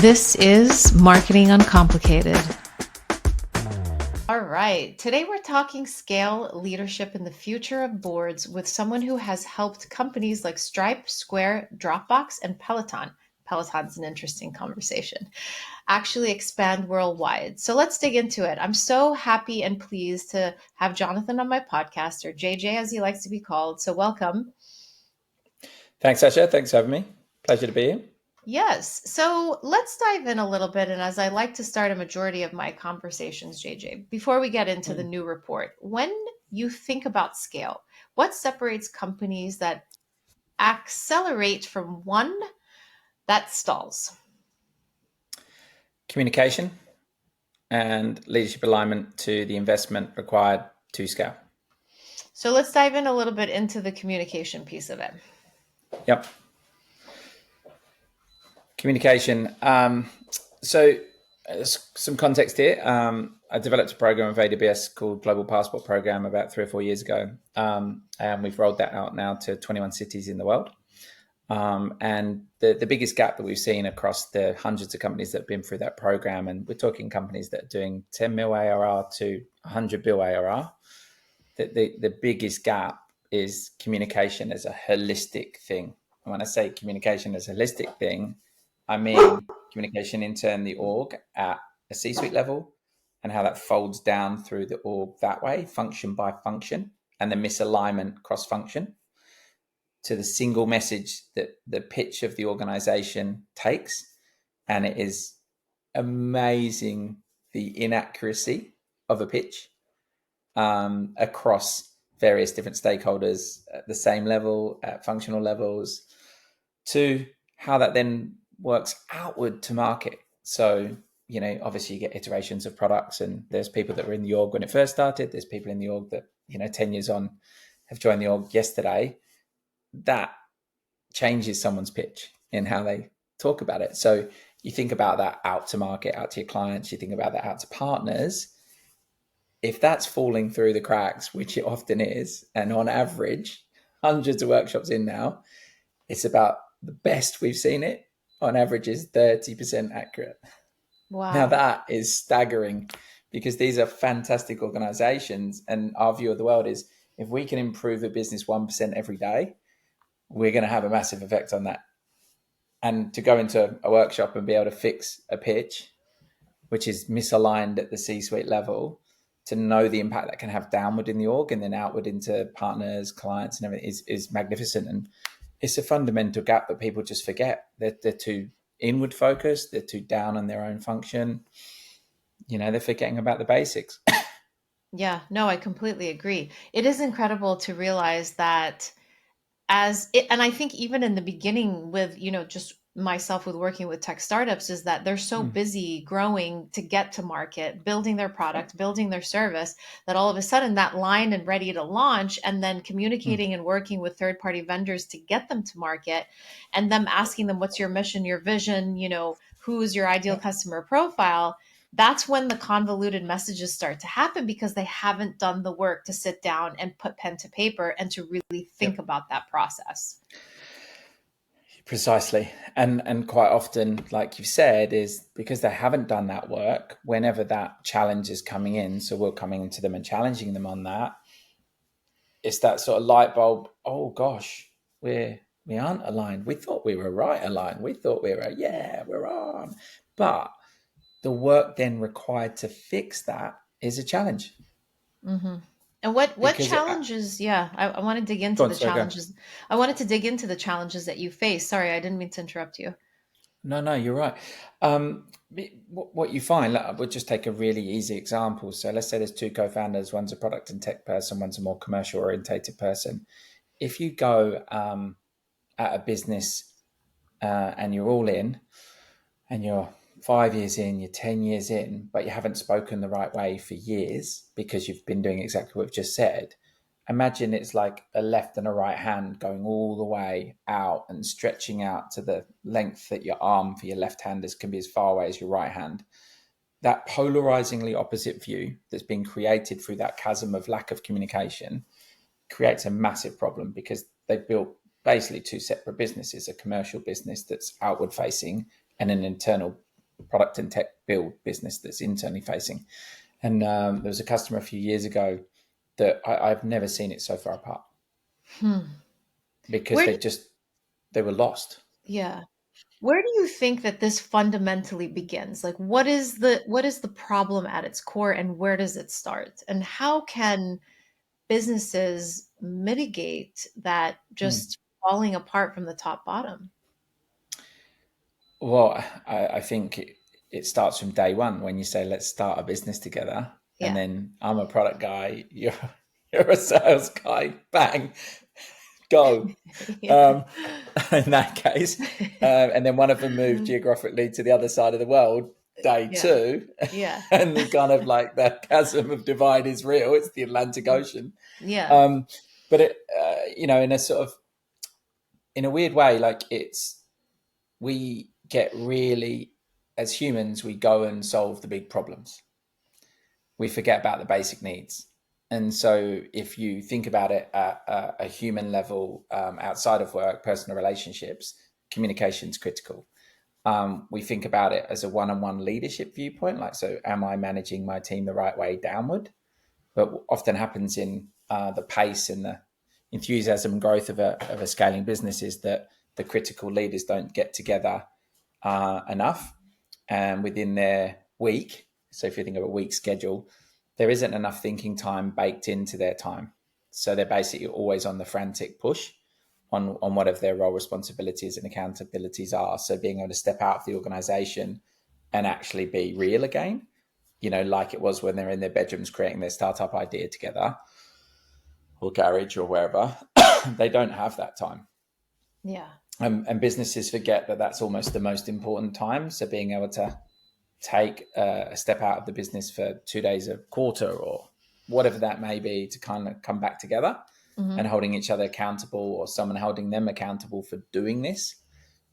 This is Marketing Uncomplicated. All right. Today we're talking scale, leadership, and the future of boards with someone who has helped companies like Stripe, Square, Dropbox, and Peloton. Peloton's an interesting conversation. Actually expand worldwide. So let's dig into it. I'm so happy and pleased to have Jonathan on my podcast, or JJ as he likes to be called. So welcome. Thanks, Sasha. Thanks for having me. Pleasure to be here. Yes. So let's dive in a little bit. And as I like to start a majority of my conversations, JJ, before we get into the new report, when you think about scale, what separates companies that accelerate from one that stalls? Communication and leadership alignment to the investment required to scale. So let's dive in a little bit into the communication piece of it. Yep. Communication. So some context here. I developed a program with AWS called Global Passport Program about 3 or 4 years ago. And we've rolled that out now to 21 cities in the world. And the biggest gap that we've seen across the hundreds of companies that have been through that program, and we're talking companies that are doing 10 mil ARR to 100 bill ARR, the biggest gap is communication as a holistic thing. And when I say communication as a holistic thing, I mean communication intern the org at a C-suite level and how that folds down through the org that way, function by function, and the misalignment cross-function to the single message that the pitch of the organization takes. And it is amazing the inaccuracy of a pitch across various different stakeholders at the same level, at functional levels, to how that then works outward to market. So, obviously you get iterations of products, and there's people that were in the org when it first started. There's people in the org that, 10 years on have joined the org yesterday. That changes someone's pitch in how they talk about it. So you think about that out to market, out to your clients, you think about that out to partners. If that's falling through the cracks, which it often is, and on average, hundreds of workshops in now, it's about the best we've seen it on average is 30% accurate. Wow. Now that is staggering, because these are fantastic organizations, and our view of the world is if we can improve a business 1% every day, we're going to have a massive effect on that. And to go into a workshop and be able to fix a pitch, which is misaligned at the C-suite level, to know the impact that can have downward in the org and then outward into partners, clients, and everything is magnificent. And it's a fundamental gap that people just forget. They're too inward focused. They're too down on their own function. They're forgetting about the basics. Yeah, no, I completely agree. It is incredible to realize that and I think even in the beginning with, just myself with working with tech startups, is that they're so busy growing to get to market, building their product, building their service, that all of a sudden that line and ready to launch, and then communicating and working with third-party vendors to get them to market, and them asking them, what's your mission, your vision, who's your ideal customer profile? That's when the convoluted messages start to happen, because they haven't done the work to sit down and put pen to paper and to really think about that process. Precisely. And quite often, like you've said, is because they haven't done that work, whenever that challenge is coming in, so we're coming into them and challenging them on that, it's that sort of light bulb, oh gosh, we aren't aligned. We thought we were right aligned. We thought we're on. But the work then required to fix that is a challenge. Mm-hmm. And what challenges? I want to dig into the challenges. I wanted to dig into the challenges that you face. Sorry, I didn't mean to interrupt you. No, you're right. What you find, we'll just take a really easy example. So let's say there's 2 co-founders. One's a product and tech person. One's a more commercial orientated person. If you go at a business and you're all in, and you're 5 years in, you're 10 years in, but you haven't spoken the right way for years because you've been doing exactly what we've just said. Imagine it's like a left and a right hand going all the way out and stretching out to the length that your arm for your left handers can be as far away as your right hand. That polarizingly opposite view that's been created through that chasm of lack of communication creates a massive problem, because they've built basically 2 separate businesses, a commercial business that's outward facing and an internal product and tech build business that's internally facing. And there was a customer a few years ago that I've never seen it so far apart Hmm. because Where do, they were lost. yeah. Where do you think that this fundamentally begins? Like what is the problem at its core and where does it start? And how can businesses mitigate that Hmm. just falling apart from the top bottom? Well, I think it starts from day one when you say, let's start a business together. And Yeah. then I'm a product guy, you're a sales guy, bang, go. Yeah. Um, in that case. And then one of them moved geographically to the other side of the world, day Yeah. two. Yeah. And the kind of like the chasm of divide is real. It's the Atlantic Ocean. Yeah. Um, but in a sort of, in a weird way, like we get really, as humans, we go and solve the big problems. We forget about the basic needs. And so, if you think about it at a human level, outside of work, personal relationships, communication is critical. We think about it as a one-on-one leadership viewpoint, like, so am I managing my team the right way downward? But what often happens in the pace and the enthusiasm and growth of a scaling business is that the critical leaders don't get together enough, and within their week. So if you think of a week schedule, there isn't enough thinking time baked into their time. So they're basically always on the frantic push on whatever their role responsibilities and accountabilities are. So being able to step out of the organization and actually be real again, like it was when they're in their bedrooms creating their startup idea together or garage or wherever, they don't have that time. Yeah. And businesses forget that that's almost the most important time. So being able to take a step out of the business for 2 days a quarter or whatever that may be to kind of come back together and Hmm. holding each other accountable or someone holding them accountable for doing this.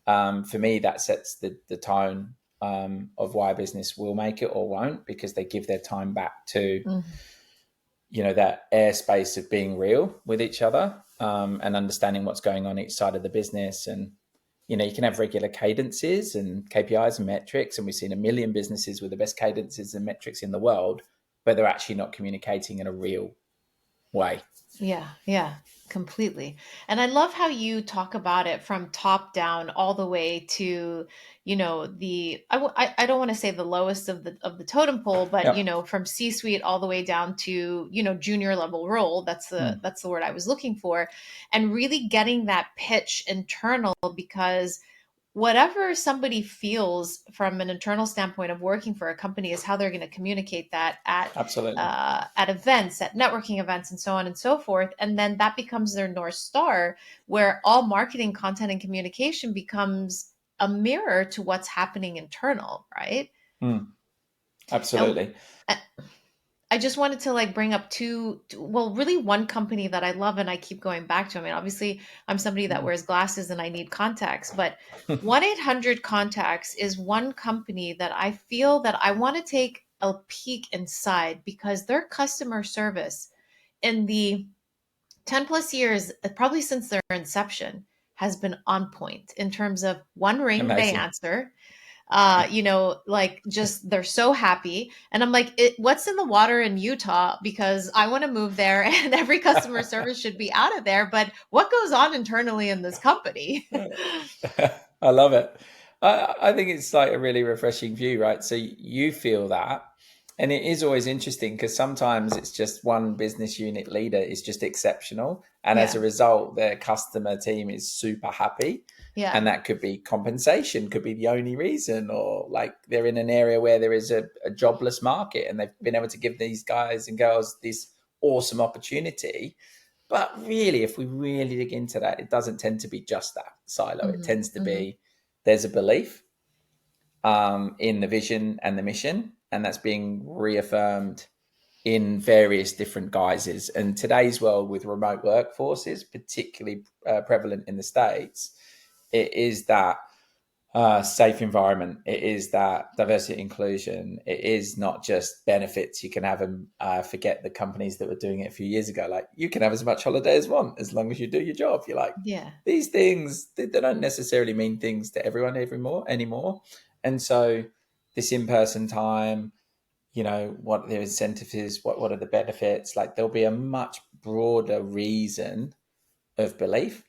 For me, that sets the tone of why a business will make it or won't, because they give their time back to, Hmm. that airspace of being real with each other, and understanding what's going on each side of the business. And you can have regular cadences and KPIs and metrics, and we've seen a million businesses with the best cadences and metrics in the world, but they're actually not communicating in a real way. Yeah, yeah, completely. And I love how you talk about it from top down all the way to, the I don't want to say the lowest of the totem pole, but Yep. from C-suite all the way down to, junior level role. Mm, That's the word I was looking for. And really getting that pitch internal because whatever somebody feels from an internal standpoint of working for a company is how they're going to communicate that absolutely. at events, at networking events, and so on and so forth. And then that becomes their North Star, where all marketing content and communication becomes a mirror to what's happening internal, right? Mm, And absolutely. I just wanted to like bring up well, really one company that I love and I keep going back to. I mean, obviously, I'm somebody that Mm. wears glasses and I need contacts, but 1-800 Contacts is one company that I feel that I want to take a peek inside because their customer service in the 10 plus years, probably since their inception, has been on point in terms of one ring they Amazing. answer, like just they're so happy. And I'm like, what's in the water in Utah? Because I want to move there and every customer service should be out of there. But what goes on internally in this company? I love it. I think it's like a really refreshing view, right? So you feel that. And it is always interesting because sometimes it's just one business unit leader is just exceptional. And as Yeah. a result, their customer team is super happy. Yeah. And that could be compensation, could be the only reason, or like they're in an area where there is a jobless market and they've been able to give these guys and girls this awesome opportunity. But really, if we really dig into that, it doesn't tend to be just that silo. It Hmm. tends to Hmm. be there's a belief in the vision and the mission, and that's being reaffirmed in various different guises. And today's world with remote workforces, particularly prevalent in the States, it is that safe environment. It is that diversity inclusion. It is not just benefits. You can have them. Forget the companies that were doing it a few years ago. Like you can have as much holiday as you want as long as you do your job. You're like Yeah. these things. They don't necessarily mean things to everyone anymore. And so this in-person time, what their incentive is, what are the benefits. Like there'll be a much broader reason of belief.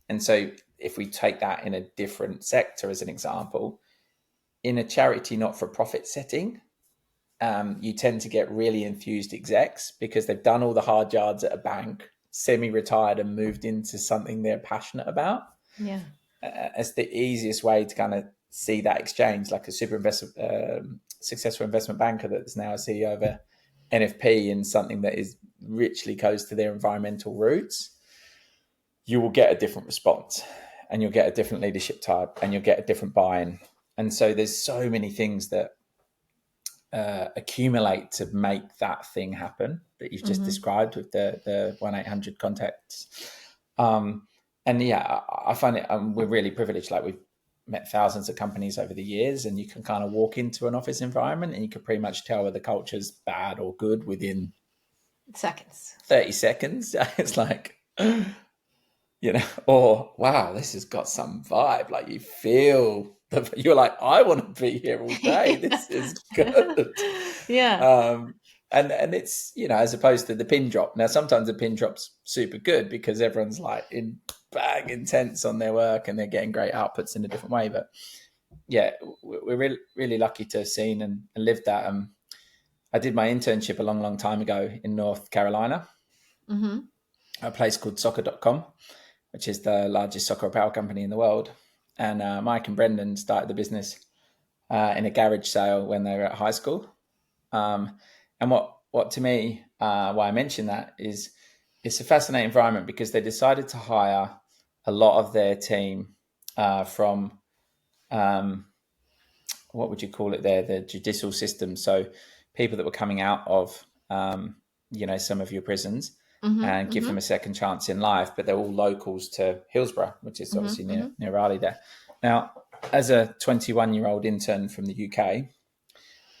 And so if we take that in a different sector as an example, in a charity not-for-profit setting, you tend to get really enthused execs because they've done all the hard yards at a bank, semi-retired, and moved into something they're passionate about. Yeah. It's the easiest way to kind of see that exchange, like a successful investment banker that's now a CEO of a NFP in something that is richly close to their environmental roots. You will get a different response, and you'll get a different leadership type, and you'll get a different buy-in. And so there's so many things that accumulate to make that thing happen that you've just described with the 1-800 contacts. And yeah, I find it, we're really privileged. Like we've met thousands of companies over the years, and you can kind of walk into an office environment and you can pretty much tell whether the culture's bad or good within Seconds. 30 seconds. It's like, or wow, this has got some vibe. Like you feel, you're like, I want to be here all day. This is good. Yeah. And it's, as opposed to the pin drop. Now, sometimes the pin drop's super good because everyone's like in bang intense on their work and they're getting great outputs in a different way. But yeah, we're really, really lucky to have seen and lived that. I did my internship a long, long time ago in North Carolina, a place called soccer.com, which is the largest soccer apparel company in the world. And Mike and Brendan started the business in a garage sale when they were at high school. And what to me, why I mention that is it's a fascinating environment because they decided to hire a lot of their team from, what would you call it there, the judicial system. So people that were coming out of, some of your prisons and give them a second chance in life, but they're all locals to Hillsborough, which is obviously near Raleigh there. Now, as a 21-year-old intern from the UK,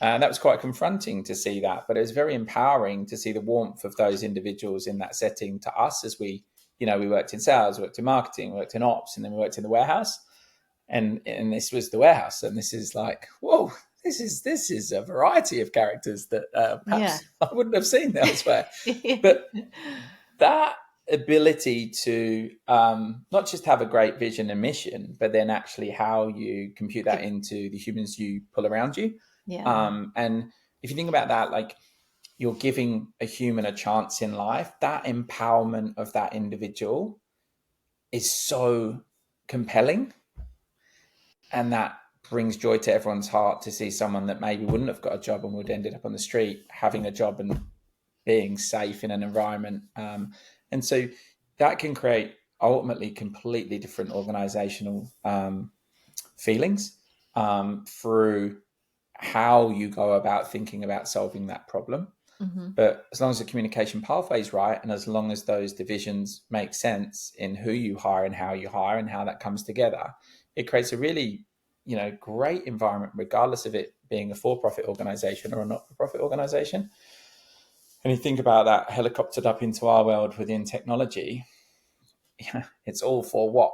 that was quite confronting to see that, but it was very empowering to see the warmth of those individuals in that setting to us as we worked in sales, worked in marketing, worked in ops, and then we worked in the warehouse. And this was the warehouse, and this is like, whoa, this is a variety of characters that perhaps I wouldn't have seen elsewhere. But that ability to not just have a great vision and mission, but then actually how you compute that into the humans you pull around you. And if you think about that, like you're giving a human a chance in life, that empowerment of that individual is so compelling. And that brings joy to everyone's heart to see someone that maybe wouldn't have got a job and would have ended up on the street having a job and being safe in an environment. And so that can create ultimately completely different organizational feelings through how you go about thinking about solving that problem. But as long as the communication pathway is right, and as long as those divisions make sense in who you hire and how that comes together, it creates a really, great environment, regardless of it being a for-profit organization or a not-for-profit organization. And you think about that helicoptered up into our world within technology, it's all for what?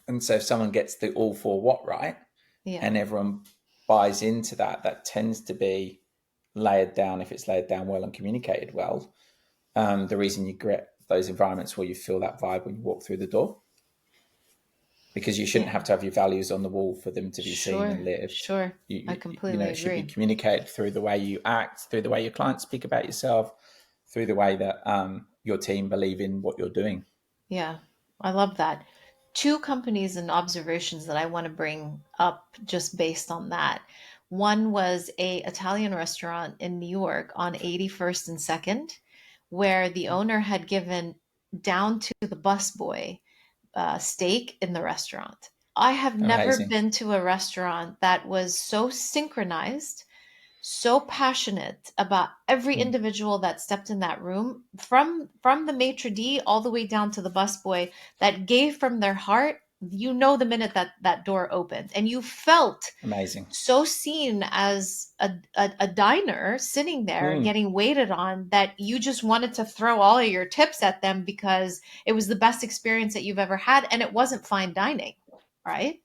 And so if someone gets the all for what right, and everyone buys into that, that tends to be layered down, if it's layered down well and communicated well. The reason you get those environments where you feel that vibe when you walk through the door, because you shouldn't have to have your values on the wall for them to be seen and lived. Sure. I completely agree. It should be communicated through the way you act, through the way your clients speak about yourself, through the way that your team believe in what you're doing. Yeah, I love that. Two companies and observations that I want to bring up just based on that. One was a Italian restaurant in New York on 81st and 2nd, where the owner had given down to the busboy steak in the restaurant. I have never Amazing. been to a restaurant that was so synchronized, so passionate about every individual that stepped in that room, from the maitre d all the way down to the busboy, that gave from their heart. The minute that door opened, and you felt Amazing. so seen as a diner sitting there getting waited on, that you just wanted to throw all of your tips at them because it was the best experience that you've ever had, and it wasn't fine dining, right?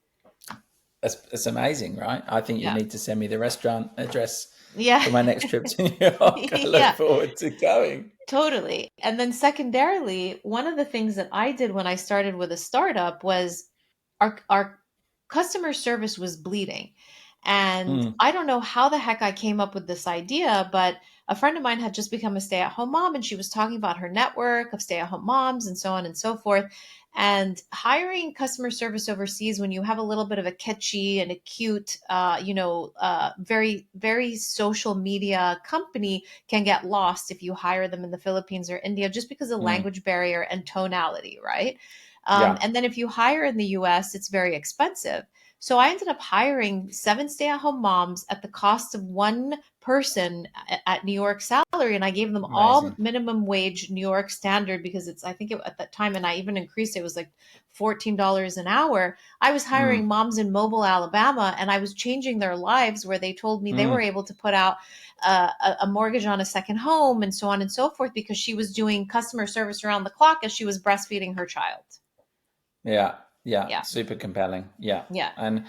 That's amazing, right? I think you Yeah. need to send me the restaurant address Yeah. for my next trip to New York. I look Yeah. forward to going. Totally. And then secondarily, one of the things that I did when I started with a startup was our customer service was bleeding. And Mm, I don't know how the heck I came up with this idea, but a friend of mine had just become a stay-at-home mom and she was talking about her network of stay-at-home moms and so on and so forth. And hiring customer service overseas when you have a little bit of a catchy and a cute, very, very social media company can get lost if you hire them in the Philippines or India just because of mm, language barrier and tonality, right? yeah, And then if you hire in the US, it's very expensive. So I ended up hiring 7 stay-at-home moms at the cost of one person at New York salary, and I gave them all amazing. minimum wage New York standard because I think at that time, and I even increased it was like $14 an hour. I was hiring Mm, moms in Mobile, Alabama, and I was changing their lives where they told me they were mm, able to put out a mortgage on a second home and so on and so forth because she was doing customer service around the clock as she was breastfeeding her child. yeah, yeah, Yeah, super compelling. Yeah, yeah, and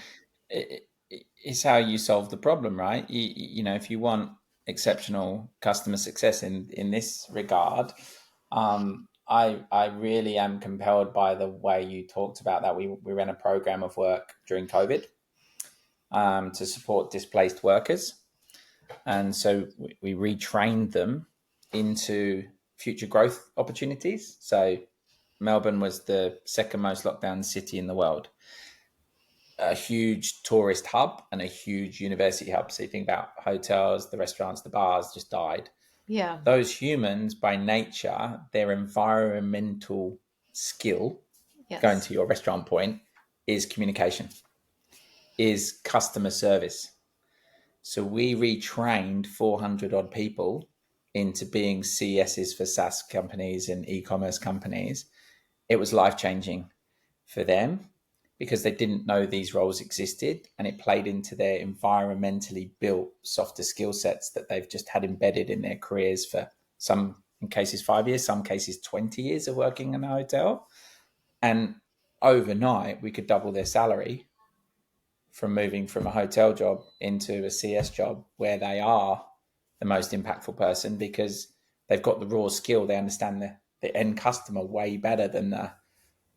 it's how you solve the problem, right? If you want exceptional customer success in this regard, I really am compelled by the way you talked about that. We ran a program of work during COVID to support displaced workers. And so we retrained them into future growth opportunities. So Melbourne was the second most locked down city in the world, a huge tourist hub and a huge university hub. So you think about hotels, the restaurants, the bars just died. yeah, Those humans, by nature, their environmental skill, going yes, to your restaurant point, is communication, is customer service. So we retrained 400 odd people into being CSs for SaaS companies and e-commerce companies. It was life changing for them because they didn't know these roles existed, and it played into their environmentally built softer skill sets that they've just had embedded in their careers for some in cases 5 years, some cases 20 years of working in a hotel. And overnight we could double their salary from moving from a hotel job into a CS job where they are the most impactful person because they've got the raw skill. They understand the end customer way better than the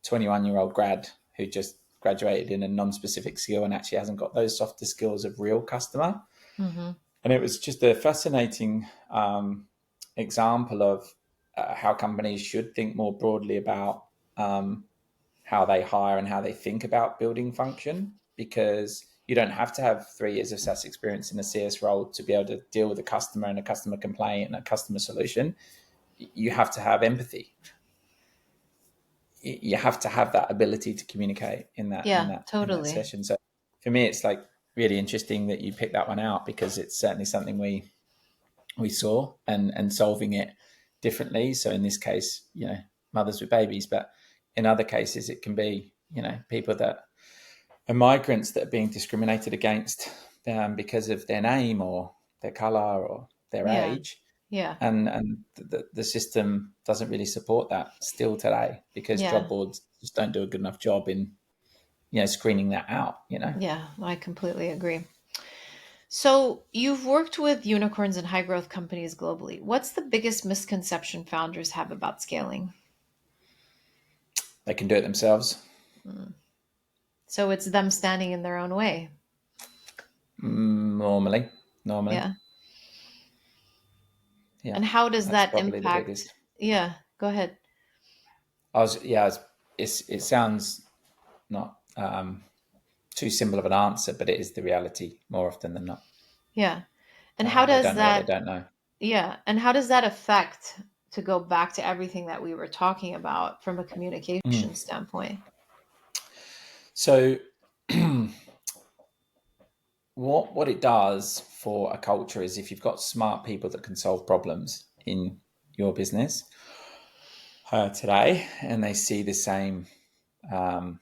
21-year-old grad who just graduated in a non-specific skill and actually hasn't got those softer skills of real customer. mm-hmm. And it was just a fascinating example of how companies should think more broadly about um, how they hire and how they think about building function, because you don't have to have 3 years of SaaS experience in a CS role to be able to deal with a customer and a customer complaint and a customer solution. You have to have empathy. You have to have that ability to communicate in that in Yeah, that in that totally. session. So for me, it's like really interesting that you picked that one out because it's certainly something we saw and solving it differently. So in this case, mothers with babies, but in other cases, it can be people that are migrants that are being discriminated against because of their name or their color or their Yeah, age, yeah, and the system doesn't really support that still today because yeah, job boards just don't do a good enough job in screening that out. yeah. I completely agree. So you've worked with unicorns and high growth companies globally. What's the biggest misconception founders have about scaling? They can do it themselves. Mm. So it's them standing in their own way. Normally, Yeah. yeah, And how does that's that probably the impact? biggest. Yeah, go ahead. It sounds not too simple of an answer, but it is the reality more often than not. Yeah. And how They does don't know what they that, don't know. yeah, and how does that affect, to go back to everything that we were talking about from a communication Mm. standpoint? So, what it does for a culture is if you've got smart people that can solve problems in your business today, and they see the same um,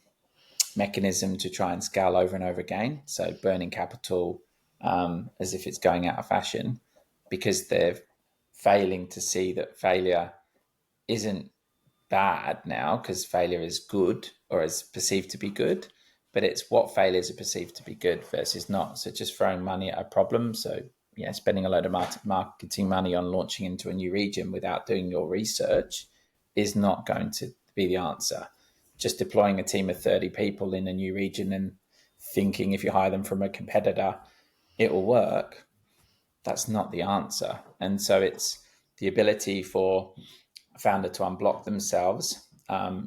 mechanism to try and scale over and over again. So burning capital as if it's going out of fashion because they're failing to see that failure isn't bad now because failure is good or is perceived to be good. but it's what failures are perceived to be good versus not. So just throwing money at a problem. So yeah, spending a load of marketing money on launching into a new region without doing your research is not going to be the answer. Just deploying a team of 30 people in a new region and thinking if you hire them from a competitor, it will work. That's not the answer. And so it's the ability for a founder to unblock themselves,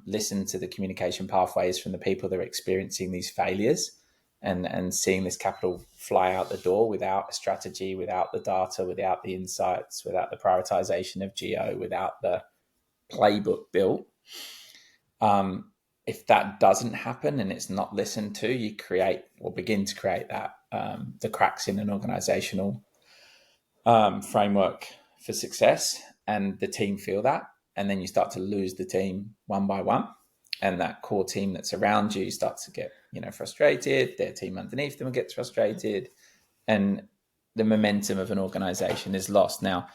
listen to the communication pathways from the people that are experiencing these failures, and seeing this capital fly out the door without a strategy, without the data, without the insights, without the prioritization of geo, without the playbook built. If that doesn't happen and it's not listened to, you create or begin to create that the cracks in an organizational framework for success, and the team feel that, and then you start to lose the team one by one, and that core team that's around you starts to get frustrated. Their team underneath them gets frustrated, and the momentum of an organization is lost. Now,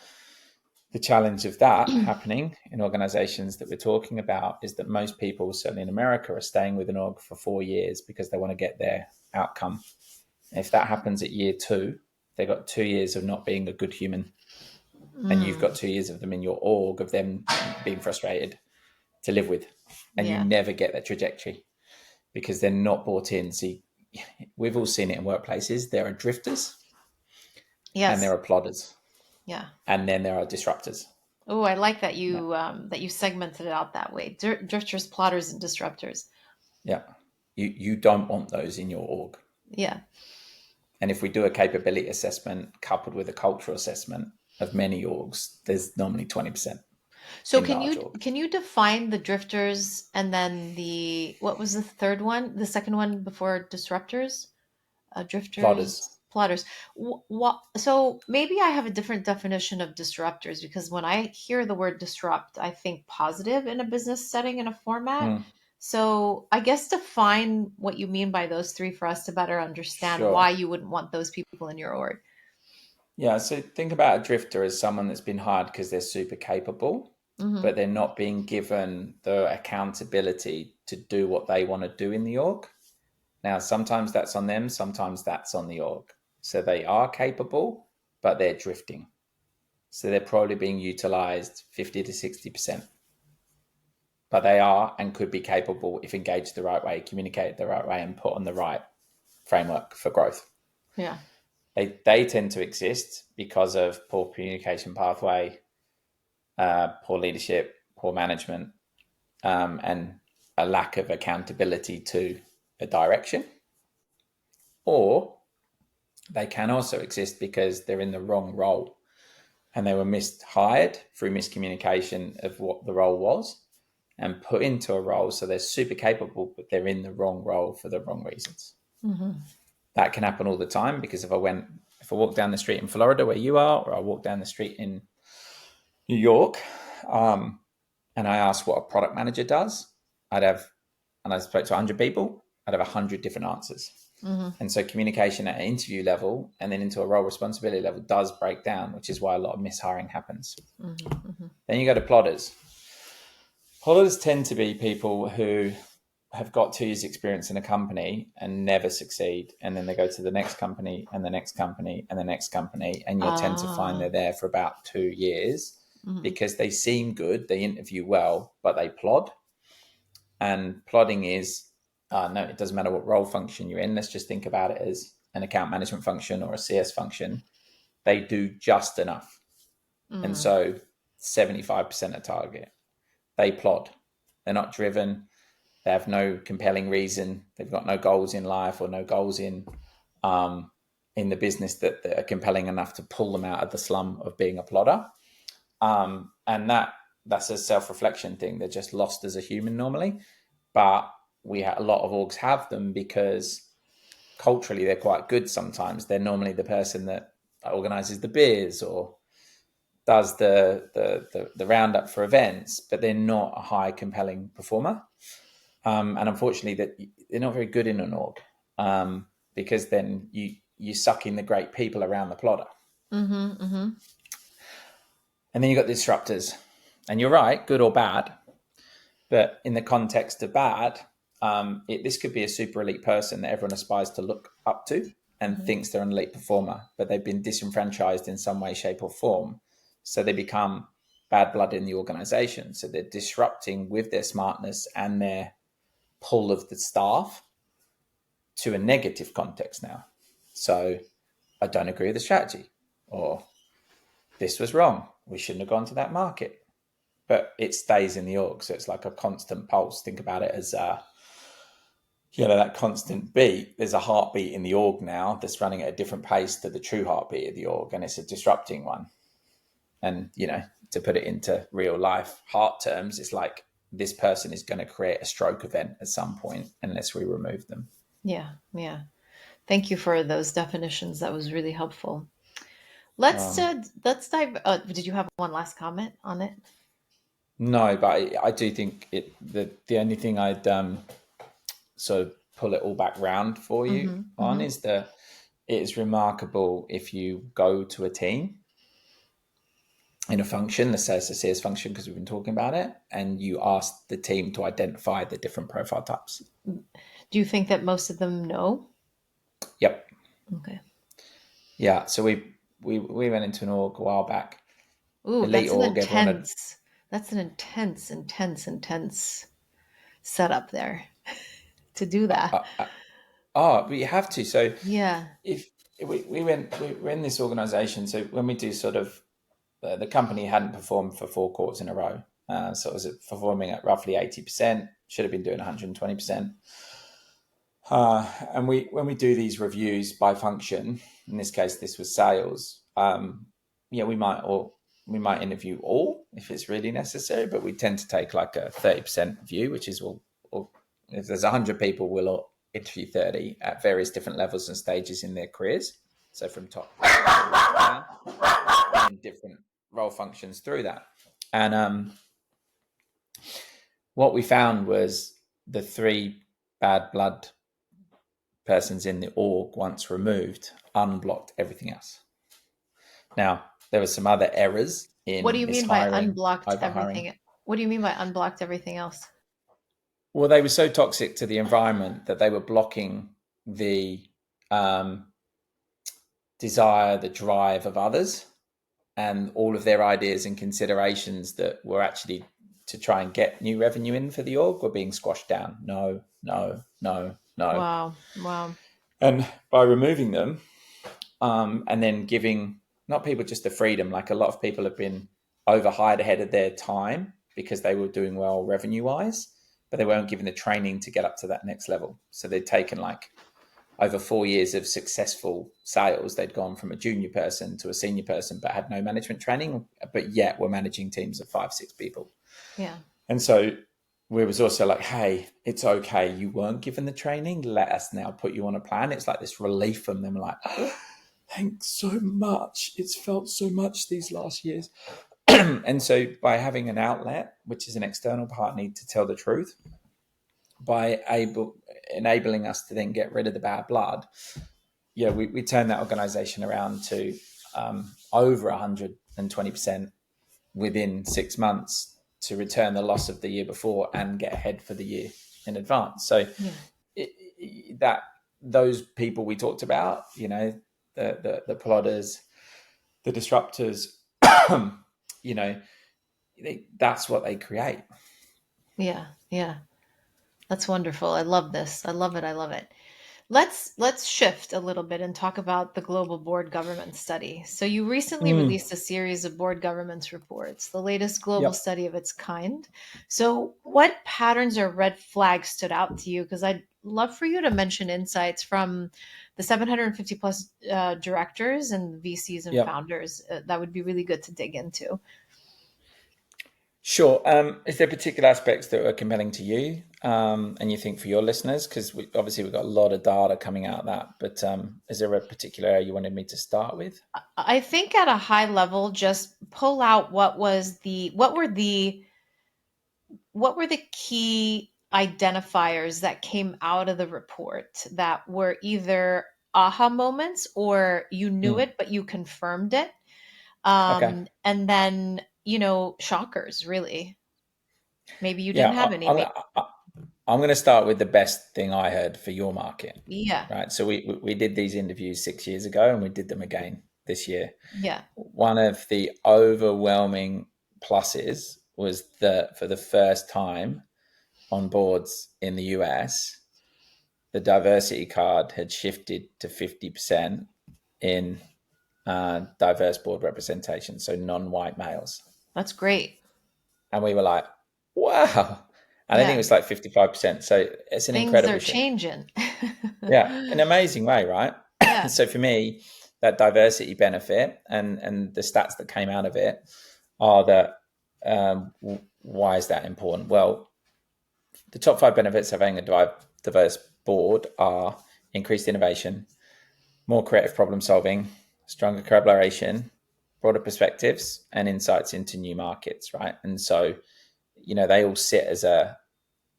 the challenge of that happening in organizations that we're talking about is that most people, certainly in America, are staying with an org for 4 years because they want to get their outcome. If that happens at year 2, they got 2 years of not being a good human, and you've got 2 years of them in your org of them being frustrated to live with, and you Yeah. never get that trajectory because they're not bought in. See, we've all seen it in workplaces. There are drifters and there Yes. are plodders, Yeah. and then there are disruptors. Oh, I like that you segmented it out that way. Drifters, plotters, and disruptors. Yeah, you don't want those in your org. Yeah. And if we do a capability assessment coupled with a cultural assessment of many orgs, there's normally 20% So in can large you orgs. can you define the drifters and then the what was the third one? The second one before disruptors? Plodders. Drifters, plotters. What? So maybe I have a different definition of disruptors because when I hear the word disrupt, I think positive in a business setting in a format. Mm, So I guess define what you mean by those three for us to better understand why sure. you wouldn't want those people in your org. Yeah, so think about a drifter as someone that's been hired because they're super capable, Hmm. but they're not being given the accountability to do what they want to do in the org. Now, sometimes that's on them, sometimes that's on the org. So they are capable, but they're drifting. So they're probably being utilized 50 to 60%. But they are and could be capable if engaged the right way, communicated the right way, and put on the right framework for growth. Yeah. They tend to exist because of poor communication pathway, poor leadership, poor management, and a lack of accountability to a direction. Or they can also exist because they're in the wrong role and they were mishired through miscommunication of what the role was and put into a role. So they're super capable, but they're in the wrong role for the wrong reasons. Hmm. That can happen all the time because if I walk down the street in Florida where you are, or I walk down the street in New York, and I asked what a product manager does, and I spoke to 100 people, I'd have 100 different answers. Hmm. And so communication at an interview level and then into a role responsibility level does break down, which is why a lot of mishiring happens. Hmm. Hmm. Then you go to plodders. Plodders tend to be people who have got 2 years experience in a company and never succeed. And then they go to the next company and the next company and the next company. And you'll tend to find they're there for about 2 years Hmm. because they seem good, they interview well, but they plod. And plodding is, no, it doesn't matter what role function you're in. Let's just think about it as an account management function or a CS function. They do just enough. And Hmm. so 75% of target, they plod. They're not driven. They have no compelling reason. They've got no goals in life or no goals in the business that are compelling enough to pull them out of the slum of being a plodder. And that's a self-reflection thing. They're just lost as a human normally. But a lot of orgs have them because culturally they're quite good sometimes. They're normally the person that organizes the beers or does the roundup for events, but they're not a high compelling performer. And unfortunately, that they're not very good in an org because then you suck in the great people around the plodder. Hmm. Hmm. And then you've got the disruptors. And you're right, good or bad. But in the context of bad, this could be a super elite person that everyone aspires to look up to and Mhm. thinks they're an elite performer, but they've been disenfranchised in some way, shape, or form. So they become bad blood in the organization. So they're disrupting with their smartness and their pull of the staff to a negative context now. So I don't agree with the strategy, or this was wrong. We shouldn't have gone to that market. But it stays in the org. So it's like a constant pulse. Think about it as that constant beat. There's a heartbeat in the org now that's running at a different pace to the true heartbeat of the org, and it's a disrupting one. And to put it into real life heart terms, it's like this person is going to create a stroke event at some point unless we remove them. Yeah, yeah. Thank you for those definitions. That was really helpful. Let's dive. Did you have one last comment on it? No, but I do think the only thing I'd sort of pull it all back round for you Mm-hmm. on Mm-hmm. is that it is remarkable if you go to a team in a function, let's say it's a CS function because we've been talking about it, and you ask the team to identify the different profile types. Do you think that most of them know? Yep. Okay. Yeah. So we went into an org a while back, Ooh, elite org. Everyone had that's an intense setup there to do that. but you have to. So Yeah. if we're in this organization. So when we do sort of the company hadn't performed for 4 quarters in a row. So it was performing at roughly 80%, should have been doing 120%. And when we do these reviews by function, in this case, this was sales. We might interview all if it's really necessary, but we tend to take like a 30% view, which is if there's 100 people, we'll all interview 30 at various different levels and stages in their careers. So from top down, in different role functions through that. And what we found was the 3 bad blood persons in the org, once removed, unblocked everything else. Now, there were some other errors What do in you mean by mishiring, unblocked overhiring. everything? What do you mean by unblocked everything else? Well, they were so toxic to the environment that they were blocking the um, desire, the drive of others, and all of their ideas and considerations that were actually to try and get new revenue in for the org were being squashed down. No, no, no, no. Wow. Wow. And by removing them, and then giving not people just the freedom, like a lot of people have been overhired ahead of their time because they were doing well revenue wise, but they weren't given the training to get up to that next level. So they'd taken like over 4 years of successful sales. They'd gone from a junior person to a senior person, but had no management training, but yet were managing teams of 5, 6 people. Yeah. And so we was also like, hey, it's okay. You weren't given the training. Let us now put you on a plan. It's like this relief from them. Like, oh, thanks so much. It's felt so much these last years. And so by having an outlet, which is an external party to tell the truth, by enabling us to then get rid of the bad blood, we turned that organization around to over 120% within 6 months to return the loss of the year before and get ahead for the year in advance. So Yeah. that those people we talked about, the plotters, the disruptors, that's what they create. Yeah. Yeah. That's wonderful. I love this. I love it. I love it. Let's shift a little bit and talk about the global board governance study. So you recently released a series of board governance reports, the latest global Yep. study of its kind. So what patterns or red flags stood out to you? Because I'd love for you to mention insights from the 750 plus directors and VCs and Yep. founders. That would be really good to dig into. Sure. Is there particular aspects that are compelling to you, and you think for your listeners? Because obviously we've got a lot of data coming out of that, but is there a particular area you wanted me to start with? I think at a high level, just pull out what were the key identifiers that came out of the report that were either aha moments or you knew Mm. it but you confirmed it, Okay. and then shockers, really. Maybe you Yeah, didn't have any, maybe. I'm going to start with the best thing I heard for your market, Yeah. right? So we did these interviews 6 years ago, and we did them again this year. Yeah. One of the overwhelming pluses was that for the first time on boards in the US, the diversity card had shifted to 50% in diverse board representation, so non-white males. That's great. And we were like, wow. And I think it Yeah. was like 55%. So it's an Things incredible are shift. changing. Yeah, an amazing way, right? Yeah. So for me, that diversity benefit and the stats that came out of it are that why is that important? Well, the top five benefits of having a diverse board are increased innovation, more creative problem solving, stronger collaboration, broader perspectives, and insights into new markets, right? And so, they all sit as around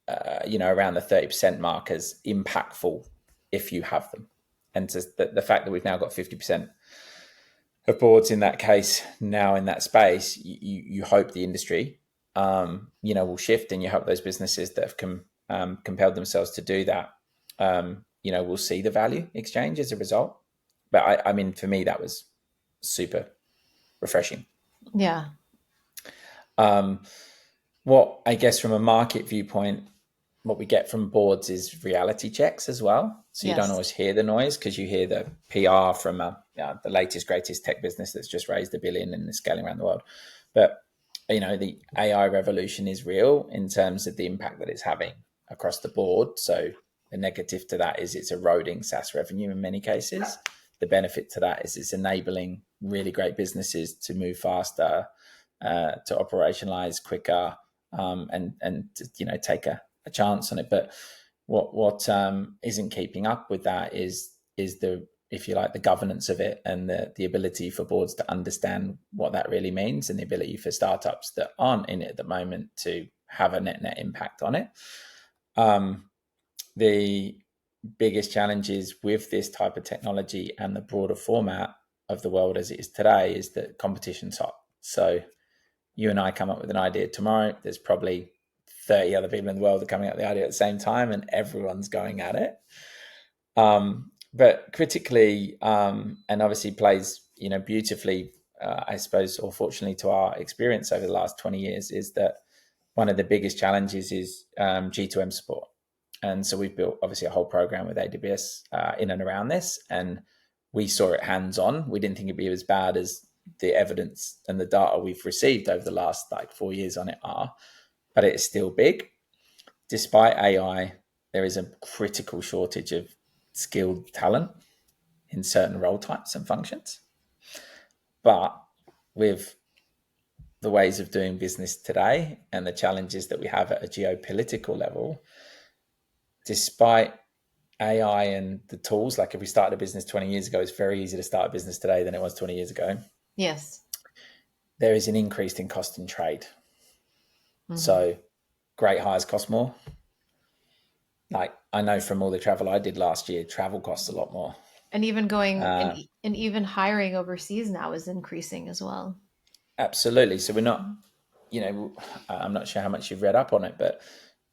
the 30% mark as impactful if you have them. And the fact that we've now got 50% of boards in that case now in that space, you hope the industry, will shift, and you hope those businesses that have compelled themselves to do that, will see the value exchange as a result. But I mean, for me, that was super refreshing. Yeah. Um, what I guess from a market viewpoint, what we get from boards is reality checks as well. So you don't Yes. always hear the noise because you hear the PR from the latest, greatest tech business that's just raised $1 billion and is scaling around the world. But, the AI revolution is real in terms of the impact that it's having across the board. So the negative to that is it's eroding SaaS revenue in many cases. The benefit to that is it's enabling really great businesses to move faster, to operationalize quicker, and take a chance on it. But what isn't keeping up with that is the, if you like, the governance of it, and the ability for boards to understand what that really means, and the ability for startups that aren't in it at the moment to have a net impact on it. The biggest challenges with this type of technology and the broader format of the world as it is today is that competition's hot. So you and I come up with an idea tomorrow, there's probably 30 other people in the world that are coming up with the idea at the same time, and everyone's going at it. But critically, and obviously plays, beautifully, I suppose, or fortunately to our experience over the last 20 years, is that one of the biggest challenges is G2M support. And so we've built obviously a whole program with AWS in and around this, and we saw it hands on. We didn't think it'd be as bad as the evidence and the data we've received over the last 4 years on it are, but it's still big. Despite AI, there is a critical shortage of skilled talent in certain role types and functions. But with the ways of doing business today and the challenges that we have at a geopolitical level, despite AI and the tools, like if we started a business 20 years ago, it's very easy to start a business today than it was 20 years ago. Yes. There is an increase in cost in trade. Hmm. So great hires cost more. Like I know from all the travel I did last year, travel costs a lot more. And even going Uh, and even hiring overseas now is increasing as well. Absolutely. So we're not, I'm not sure how much you've read up on it, but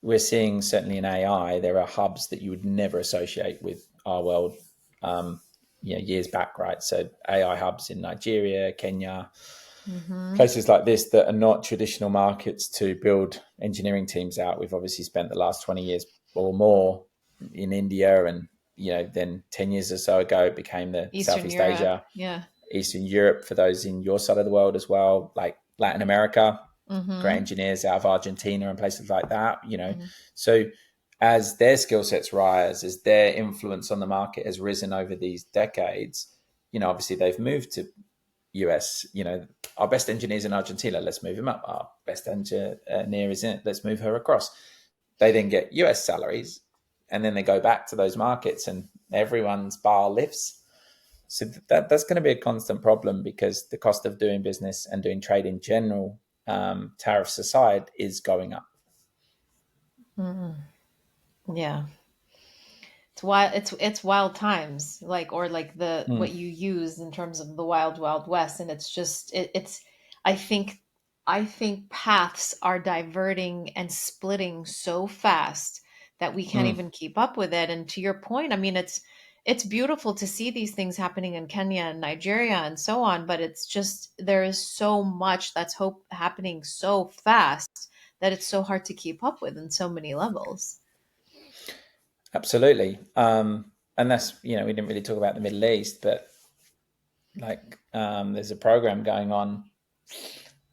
we're seeing certainly in AI, there are hubs that you would never associate with our world, years back, right? So AI hubs in Nigeria, Kenya, Hmm. places like this that are not traditional markets to build engineering teams out. We've obviously spent the last 20 years or more in India, and, then 10 years or so ago, it became the Eastern Southeast Europe. Asia, Yeah. Eastern Europe for those in your side of the world as well, like Latin America, great Hmm. engineers out of Argentina and places like that. Hmm. So as their skill sets rise, as their influence on the market has risen over these decades, obviously they've moved to US, our best engineers in Argentina, let's move him up. Our best engineer is in it, let's move her across. They then get US salaries, and then they go back to those markets, and everyone's bar lifts. So that's going to be a constant problem, because the cost of doing business and doing trade in general, tariffs aside, is going up. Hmm. Yeah. It's wild. It's wild times, like, or like the Mm. what you use in terms of the wild west, and it's just it's. I think I think paths are diverting and splitting so fast that we can't Mm. even keep up with it. And to your point, I mean, it's beautiful to see these things happening in Kenya and Nigeria and so on, but it's just there is so much that's happening so fast that it's so hard to keep up with in so many levels. Absolutely. And that's, we didn't really talk about the Middle East, but like there's a program going on.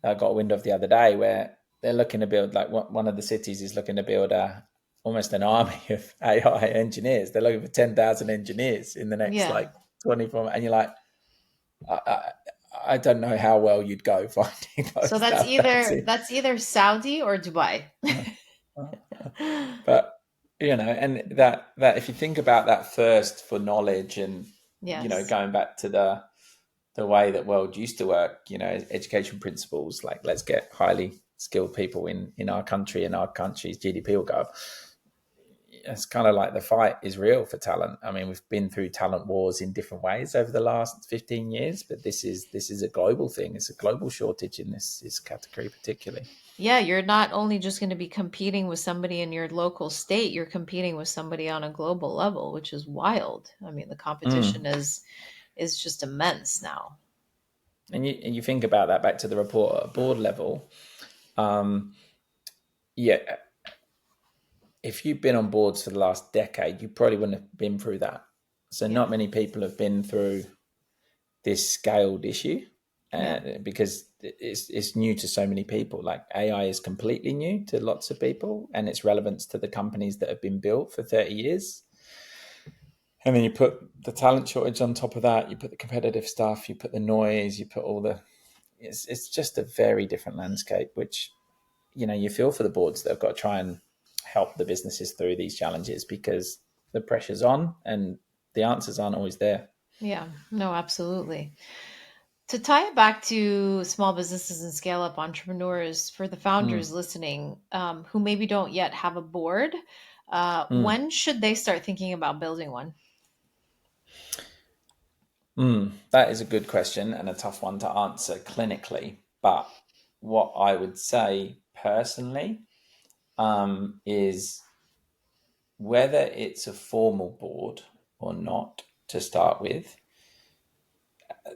I got a wind of the other day where they're looking to build, like one of the cities is looking to build almost an army of AI engineers. They're looking for 10,000 engineers in the next Yeah. like 24. And you're like, I, I, I don't know how well you'd go finding So those 10,000. that's either Saudi or Dubai. But and that if you think about that thirst for knowledge and Yes. going back to the way that world used to work, education principles, like let's get highly skilled people in our country, and our country's GDP will go up. It's kind of like the fight is real for talent. I mean, we've been through talent wars in different ways over the last 15 years, but this is a global thing. It's a global shortage in this category particularly. Yeah, you're not only just going to be competing with somebody in your local state, you're competing with somebody on a global level, which is wild. I mean, the competition Mm. is just immense now. And you think about that back to the report at a board level. Um, yeah, if you've been on boards for the last decade, you probably wouldn't have been through that. So Yeah. not many people have been through this scaled issue Yeah. because it's new to so many people. Like AI is completely new to lots of people, and its relevance to the companies that have been built for 30 years. And then you put the talent shortage on top of that, you put the competitive stuff, you put the noise, you put all the it's just a very different landscape, which you feel for the boards that have got to try and help the businesses through these challenges because the pressure's on and the answers aren't always there. Yeah. No, absolutely. To tie it back to small businesses and scale up entrepreneurs, for the Mm. founders listening, who maybe don't yet have a board, Mm. when should they start thinking about building one? That is a good question and a tough one to answer clinically. But what I would say personally is whether it's a formal board or not to start with,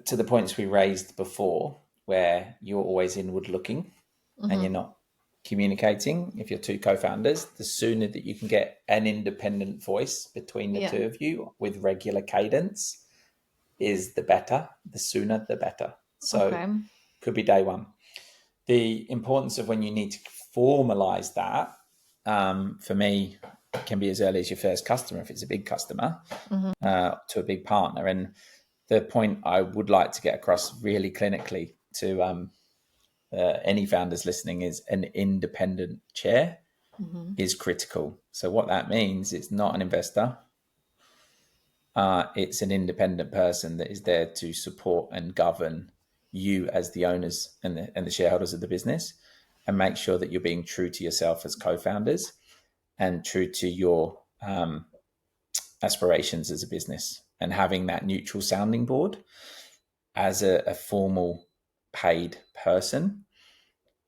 to the points we raised before, where you're always inward looking and you're Hmm. not communicating. If you're two co-founders, the sooner that you can get an independent voice between the Yeah. two of you with regular cadence is the better. The sooner the better. So Okay. could be day one. The importance of when you need to formalize that, for me, can be as early as your first customer if it's a big customer, Hmm. to a big partner. And the point I would like to get across really clinically to any founders listening is an independent chair Hmm. is critical. So what that means, it's not an investor. It's an independent person that is there to support and govern you as the owners and the shareholders of the business, and make sure that you're being true to yourself as co-founders and true to your aspirations as a business, and having that neutral sounding board as a formal paid person.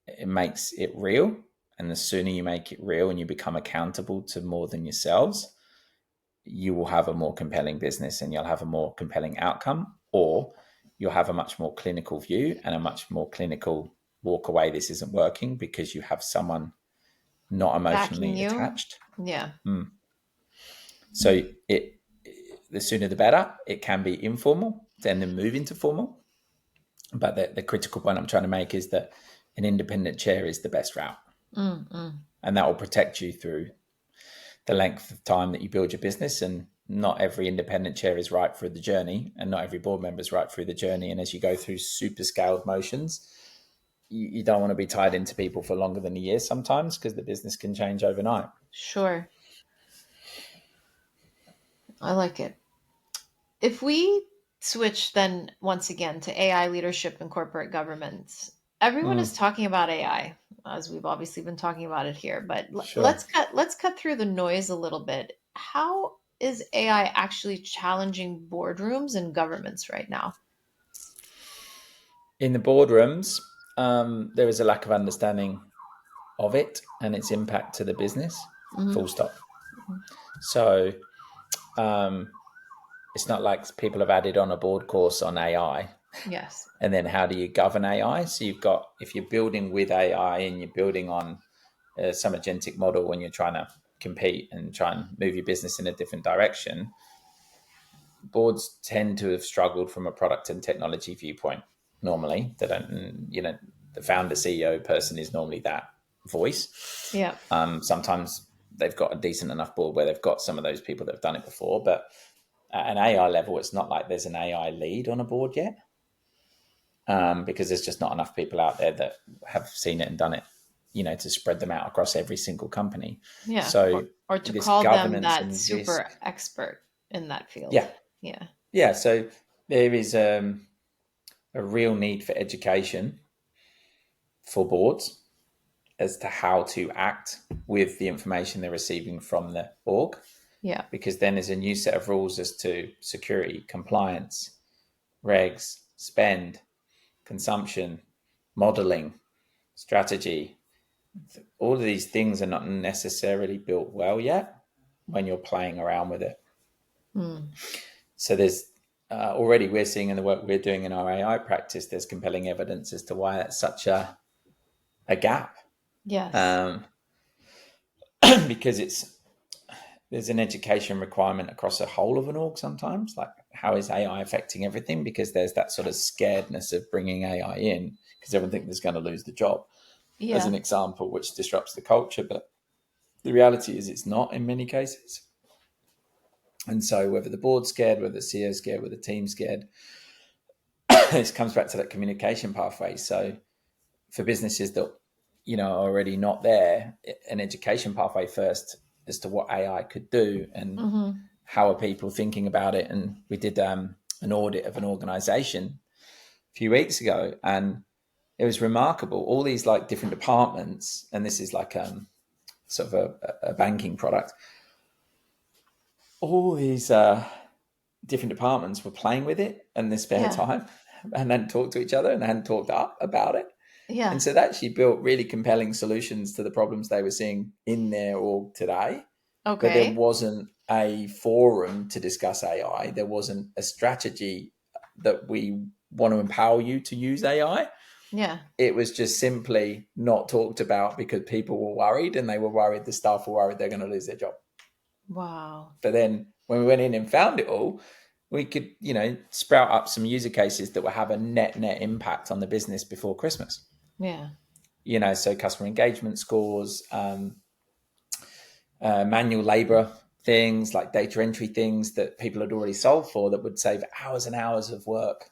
It makes it real, and the sooner you make it real and you become accountable to more than yourselves, you will have a more compelling business and you'll have a more compelling outcome, or you'll have a much more clinical view and a much more clinical walk away, this isn't working, because you have someone not Backing emotionally you? attached. Yeah. So the sooner the better. It can be informal, then move into formal. But the critical point I'm trying to make is that an independent chair is the best route, Mm-mm. and that will protect you through the length of time that you build your business. And not every independent chair is right for the journey, and not every board member is right through the journey. And as you go through super scaled motions, you don't want to be tied into people for longer than a year sometimes, because the business can change overnight. Sure. I like it. If we switch then once again to AI leadership and corporate governance, everyone is Mm, talking about AI, as we've obviously been talking about it here, but sure. let's cut through the noise a little bit. How is AI actually challenging boardrooms and governments right now? In the boardrooms, there is a lack of understanding of it and its impact to the business. Hmm. Full stop. So it's not like people have added on a board course on AI. Yes. And then how do you govern AI? So you've got, if you're building with AI and you're building on some agentic model when you're trying to compete and try and move your business in a different direction, boards tend to have struggled from a product and technology viewpoint. Normally, they don't, the founder CEO person is normally that voice. Yeah. Sometimes they've got a decent enough board where they've got some of those people that have done it before, but at an AI level, it's not like there's an AI lead on a board yet, because there's just not enough people out there that have seen it and done it, to spread them out across every single company. Yeah. So Or to this call them governance that and risk, super expert in that field. yeah, Yeah. yeah. So there is a real need for education for boards as to how to act with the information they're receiving from the org, Yeah. because then there's a new set of rules as to security, compliance, regs, spend, consumption, modeling, strategy. All of these things are not necessarily built well yet when you're playing around with it. Mm. So there's already, we're seeing in the work we're doing in our AI practice, there's compelling evidence as to why that's such a gap. Yes. Um, because there's an education requirement across a whole of an org sometimes, like how is AI affecting everything, because there's that sort of scaredness of bringing AI in because everyone thinks there's going to lose the job, as Yeah. an example, which disrupts the culture. But the reality is it's not in many cases. And so whether the board's scared, whether the CEO's scared, whether the team's scared, this comes back to that communication pathway. So for businesses that, are already not there, an education pathway first as to what AI could do and Mm-hmm. how are people thinking about it. And we did an audit of an organization a few weeks ago, and it was remarkable. All these like different departments, and this is like sort of a banking product. All these different departments were playing with it in their spare Yeah. time and hadn't talked to each other and hadn't talked up about it. Yeah. And so that actually built really compelling solutions to the problems they were seeing in their org today. But there Okay. wasn't a forum to discuss AI. There wasn't a strategy that we want to empower you to use AI. Yeah. It was just simply not talked about because people were worried, and they were worried, the staff were worried they're going to lose their job. Wow. But then when we went in and found it all, we could, sprout up some user cases that will have a net impact on the business before Christmas. Yeah. So customer engagement scores, manual labor things like data entry things that people had already solved for that would save hours and hours of work.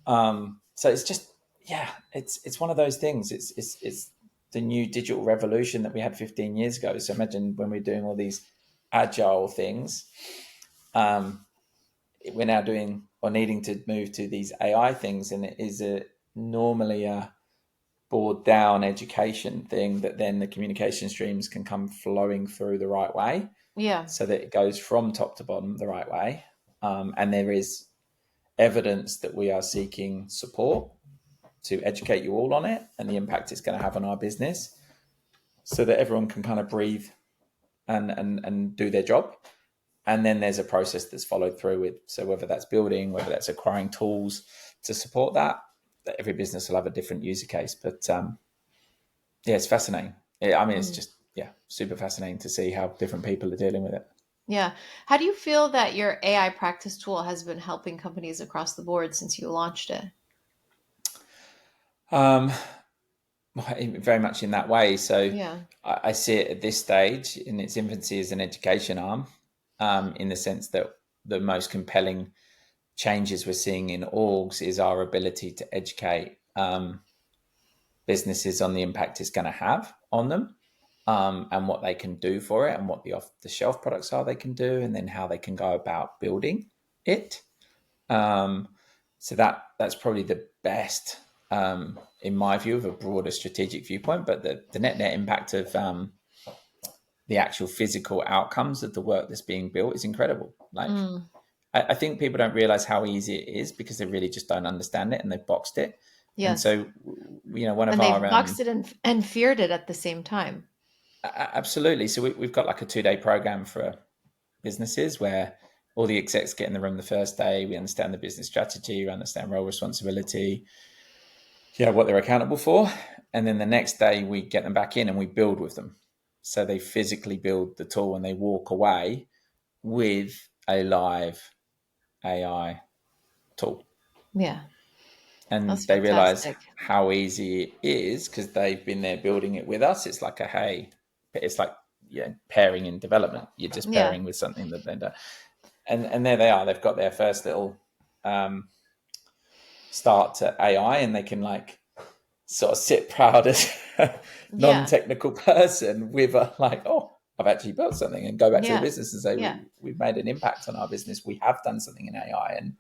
So it's just, yeah, it's one of those things. It's the new digital revolution that we had 15 years ago. So imagine when we're doing all these agile things, we're now doing or needing to move to these AI things, and it is normally a board down education thing that then the communication streams can come flowing through the right way, Yeah. so that it goes from top to bottom the right way. And there is evidence that we are seeking support to educate you all on it and the impact it's going to have on our business, so that everyone can kind of breathe and do their job. And then there's a process that's followed through with. So whether that's building, whether that's acquiring tools to support that every business will have a different user case. But yeah, it's fascinating. It's Mm. just, yeah, super fascinating to see how different people are dealing with it. Yeah. How do you feel that your AI practice tool has been helping companies across the board since you launched it? Um, Very much in that way. So Yeah. I see it at this stage in its infancy as an education arm, in the sense that the most compelling changes we're seeing in orgs is our ability to educate businesses on the impact it's going to have on them, and what they can do for it, and what the off the shelf products are they can do, and then how they can go about building it. Um, so that's probably the best, in my view, of a broader strategic viewpoint. But the net impact of the actual physical outcomes of the work that's being built is incredible. Like, Mm. I think people don't realize how easy it is because they really just don't understand it and they've boxed it. And Yes. so, one of And they've our boxed it and feared it at the same time. Absolutely. So we've got like a 2-day program for businesses where all the execs get in the room the first day. We understand the business strategy, we understand role responsibility, what they're accountable for. And then the next day we get them back in and we build with them. So they physically build the tool and they walk away with a live AI tool. Yeah, that's And they realize fantastic. how easy it is because they've been there building it with us. It's like it's like pairing in development. You're just Yeah, pairing with something that they don't. And there they are. They've got their first little start to AI, and they can like sort of sit proud as a yeah, non-technical person with a like, oh, I've actually built something, and go back to the yeah, business and say yeah, we've made an impact on our business. We have done something in AI. And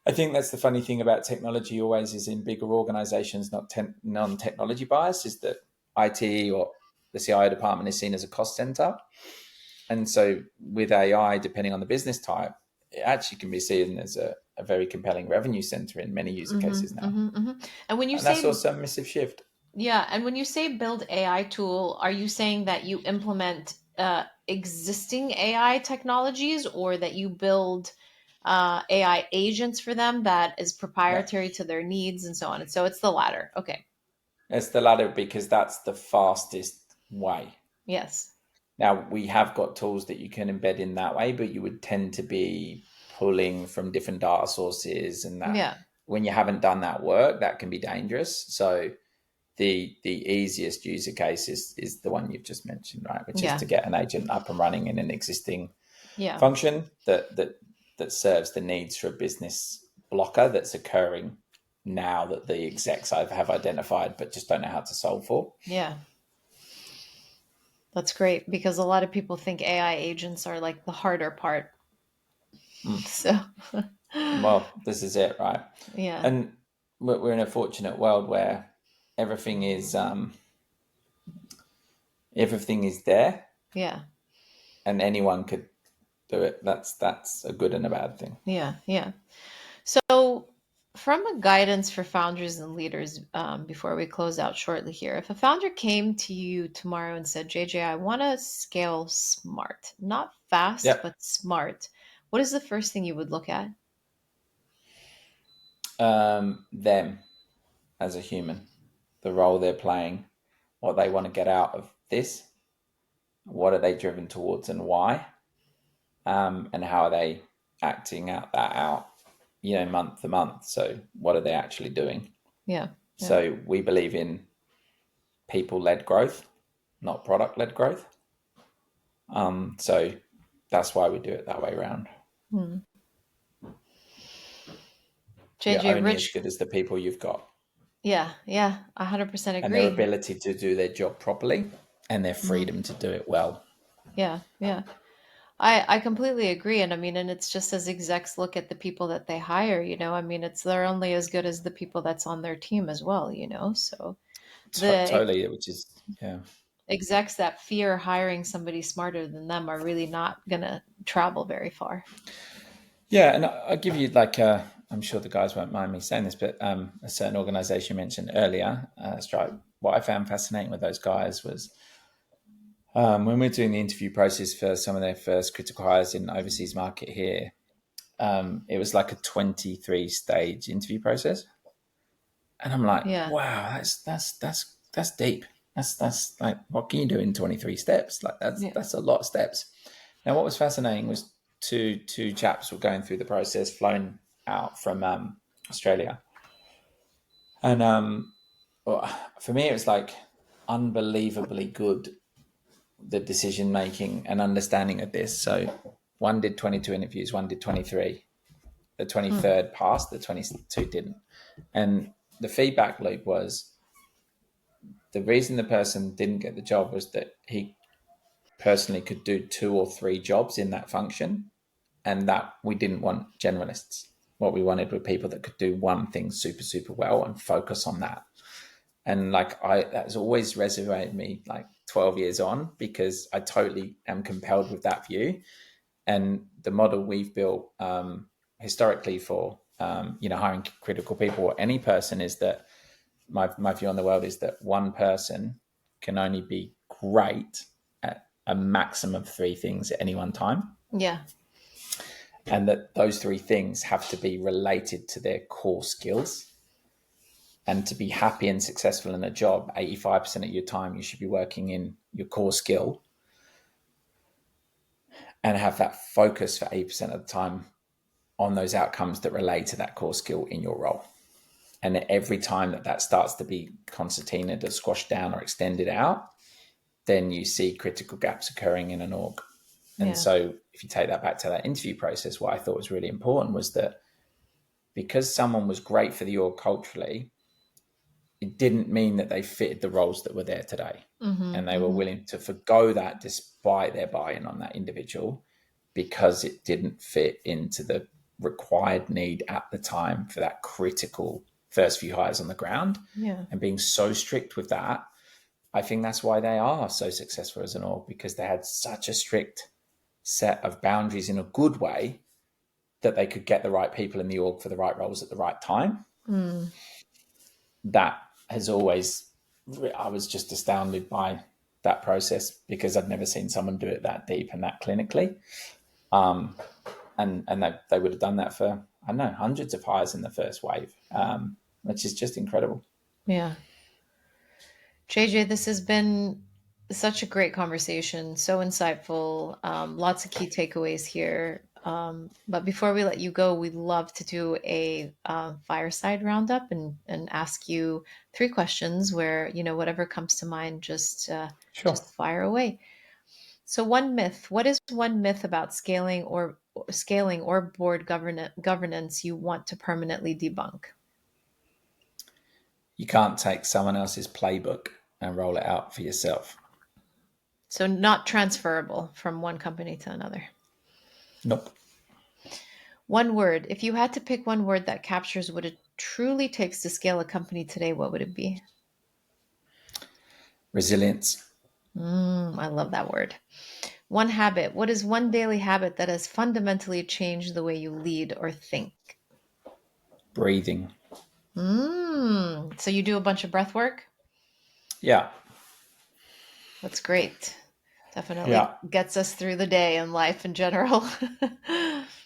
I think that's the funny thing about technology always is in bigger organizations, not non-technology bias, is that IT or the CIO department is seen as a cost center. And so with AI, depending on the business type, it actually can be seen as a very compelling revenue center in many user cases now. And when you And that's say, also a massive shift. yeah, and when you say build AI tool, are you saying that you implement existing AI technologies, or that you build AI agents for them that is Yeah. proprietary to their needs and so on? And so it's the latter. Okay. It's the latter because that's the fastest way. Yes. Now, we have got tools that you can embed in that way, but you would tend to be pulling from different data sources, and that Yeah. when you haven't done that work, that can be dangerous. So the easiest user case is the one you've just mentioned, right? Which is Yeah. to get an agent up and running in an existing Yeah. function that serves the needs for a business blocker that's occurring now that the execs have identified but just don't know how to solve for. Yeah. That's great because a lot of people think AI agents are like the harder part. Mm. So, Well, this is it, right? yeah. And we're in a fortunate world where everything is everything is there, Yeah. and anyone could do it. That's a good and a bad thing. Yeah. Yeah. So, from a guidance for founders and leaders, before we close out shortly here, if a founder came to you tomorrow and said, JJ, I want to scale smart, not fast, Yeah. but smart, what is the first thing you would look at? Them as a human, the role they're playing, what they want to get out of this, what are they driven towards, and why, and how are they acting out, month to month. So, what are they actually doing? Yeah. Yeah. So, we believe in people-led growth, not product-led growth. So that's why we do it that way around. Hmm. You're JJ, only as Rich. good as the people you've got Yeah. Yeah. 100% and their agree. ability to do their job properly and their Hmm. freedom to do it well. Yeah. Yeah. I completely agree. And I mean, and it's just as execs look at the people that they hire, I mean, they're only as good as the people that's on their team as well. So the Totally, which is, yeah. execs that fear hiring somebody smarter than them are really not going to travel very far. Yeah, and I'll give you like, I'm sure the guys won't mind me saying this, but a certain organization mentioned earlier, Stripe, what I found fascinating with those guys was when we're doing the interview process for some of their first critical hires in the overseas market here, it was like a 23 stage interview process. And I'm like, Yeah. wow, that's deep. That's like, what can you do in 23 steps? Like Yeah. that's a lot of steps. Now, what was fascinating was two chaps were going through the process, flown out from Australia, and well, for me, it was like unbelievably good, the decision making and understanding of this. So, one did 22 interviews, one did 23. The Hmm. 23rd passed, the 22 didn't, and the feedback loop was the reason the person didn't get the job was that he personally could do 2 or 3 jobs in that function, and that we didn't want generalists. What we wanted were people that could do one thing super, super well and focus on that. And like that's always resonated me like 12 years on, because I totally am compelled with that view. And the model we've built historically for hiring critical people or any person is that my view on the world is that one person can only be great at a maximum of 3 things at any one time, Yeah. and that those 3 things have to be related to their core skills. And to be happy and successful in a job, 85% of your time you should be working in your core skill, and have that focus for 80% of the time on those outcomes that relate to that core skill in your role. And every time that starts to be concertinaed or squashed down or extended out, then you see critical gaps occurring in an org. And Yeah. so if you take that back to that interview process, what I thought was really important was that because someone was great for the org culturally, it didn't mean that they fitted the roles that were there today. Mm-hmm. And they were Mm-hmm. willing to forgo that despite their buy-in on that individual, because it didn't fit into the required need at the time for that critical first few hires on the ground. Yeah. And being so strict with that, I think that's why they are so successful as an org, because they had such a strict set of boundaries in a good way that they could get the right people in the org for the right roles at the right time. Mm. That has always, I was just astounded by that process, because I'd never seen someone do it that deep and that clinically. And they would have done that for, I don't know, hundreds of hires in the first wave, which is just incredible. Yeah. JJ, this has been such a great conversation, so insightful, lots of key takeaways here. But before we let you go, we'd love to do a fireside roundup and ask you 3 questions where, whatever comes to mind, Sure. just fire away. So one myth, what is one myth about scaling or board governance you want to permanently debunk? You can't take someone else's playbook and roll it out for yourself. So not transferable from one company to another. Nope. One word. If you had to pick one word that captures what it truly takes to scale a company today, what would it be? Resilience. I love that word. One habit. What is one daily habit that has fundamentally changed the way you lead or think? Breathing. So you do a bunch of breath work? Yeah. That's great. Definitely Yeah. gets us through the day and life in general.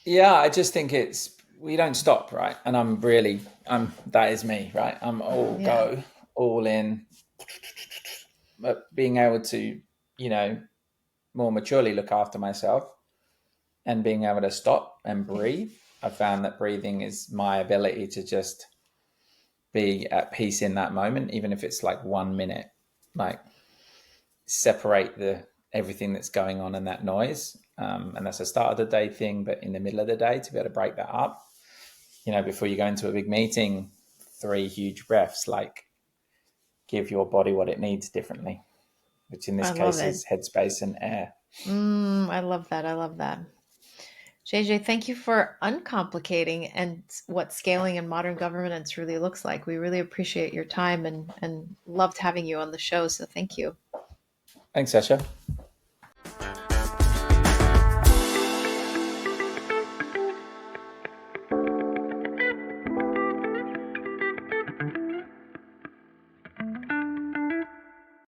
Yeah. I just think we don't stop, right? And that is me, right? I'm all Yeah. go, all in. But being able to, you know, more maturely look after myself and being able to stop and Yeah. breathe, I found that breathing is my ability to just be at peace in that moment, even if it's like 1 minute, like separate the everything that's going on in that noise. And that's a start of the day thing, but in the middle of the day to be able to break that up, before you go into a big meeting, 3 huge breaths, like give your body what it needs differently, which in this I love case it. is headspace and air. I love that. I love that. JJ, thank you for uncomplicating and what scaling in modern governance really looks like. We really appreciate your time and loved having you on the show. So thank you. Thanks, Sasha.